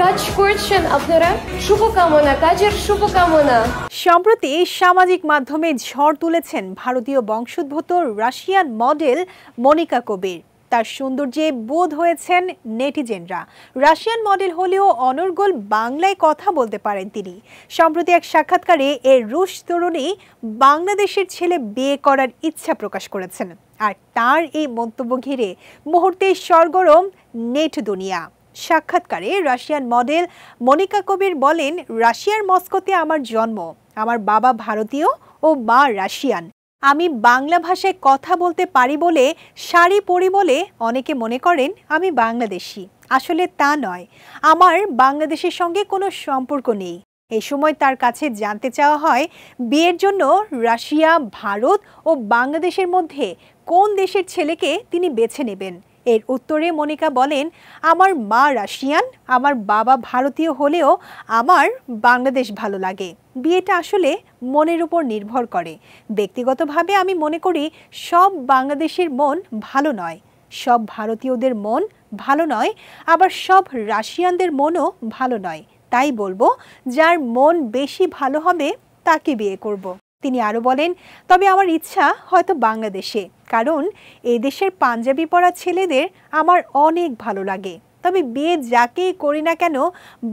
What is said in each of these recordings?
কাজ করছেন আপনারা, শুভকামনা, কাজের শুভকামনা। সম্প্রতি সামাজিক মাধ্যমে ঝড় তুলেছেন ভারতীয় বংশোদ্ভূত রাশিয়ান মডেল মনিকা কবির। তার সৌন্দর্যে বোধ হয়েছেন নেটিজেনরা। রাশিয়ান মডেল হলেও অনর্গল বাংলায় কথা বলতে পারেন তিনি। সম্প্রতি এক সাক্ষাৎকারে এর রুশ তরুণী বাংলাদেশের ছেলে বিয়ে করার ইচ্ছা প্রকাশ করেছেন। আর তার এই মন্তব্য ঘিরে মুহূর্তে সরগরম নেট দুনিয়া। সাক্ষাৎকারে রাশিয়ান মডেল মনিকা কবির বলেন, রাশিয়ার মস্কোতে আমার জন্ম। আমার বাবা ভারতীয় ও মা রাশিয়ান। আমি বাংলা ভাষায় কথা বলতে পারি বলে, শাড়ি পরি বলে অনেকে মনে করেন আমি বাংলাদেশি। আসলে তা নয়, আমার বাংলাদেশের সঙ্গে কোনো সম্পর্ক নেই। এই সময় তার কাছে জানতে চাওয়া হয়, বিয়ের জন্য রাশিয়া, ভারত ও বাংলাদেশের মধ্যে কোন দেশের ছেলেকে তিনি বেছে নেবেন। এর উত্তরে মনিকা বলেন, আমার মা রাশিয়ান, আমার বাবা ভারতীয় হলেও আমার বাংলাদেশ ভালো লাগে। বিয়েটা আসলে মনের উপর নির্ভর করে। ব্যক্তিগতভাবে আমি মনে করি সব বাংলাদেশের মন ভালো নয়, সব ভারতীয়দের মন ভালো নয়, আবার সব রাশিয়ানদের মনও ভালো নয়। তাই বলবো, যার মন বেশি ভালো হবে তাকে বিয়ে করব। তিনি আরো বলেন, তবে আমার ইচ্ছা হয়তো বাংলাদেশে, কারণ এই দেশের পাঞ্জাবি পরা ছেলেদের আমার অনেক ভালো লাগে। তবে বিয়ে যাকেই করি না কেন,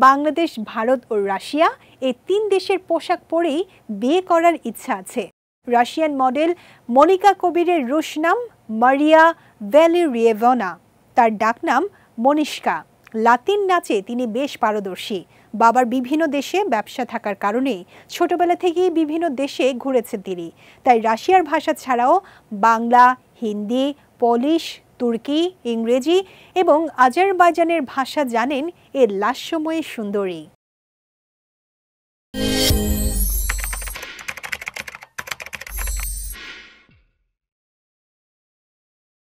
বাংলাদেশ, ভারত ও রাশিয়া এই তিন দেশের পোশাক পরেই বিয়ে করার ইচ্ছা আছে। রাশিয়ান মডেল মনিকা কবিরের রুশ নাম মারিয়া ভ্যালেরিয়েভনা। তার ডাকনাম মনিষ্কা। লাতিন নাচে তিনি বেশ পারদর্শী। বাবার বিভিন্ন দেশে ব্যবসা থাকার কারণে ছোটবেলা থেকেই বিভিন্ন দেশে ঘুরেছেন তিনি। তাই রাশিয়ার ভাষা ছাড়াও বাংলা, হিন্দি, পোলিশ, তুর্কি, ইংরেজি এবং আজারবাইজানের ভাষা জানেন এ লাস্যময়ী সুন্দরী।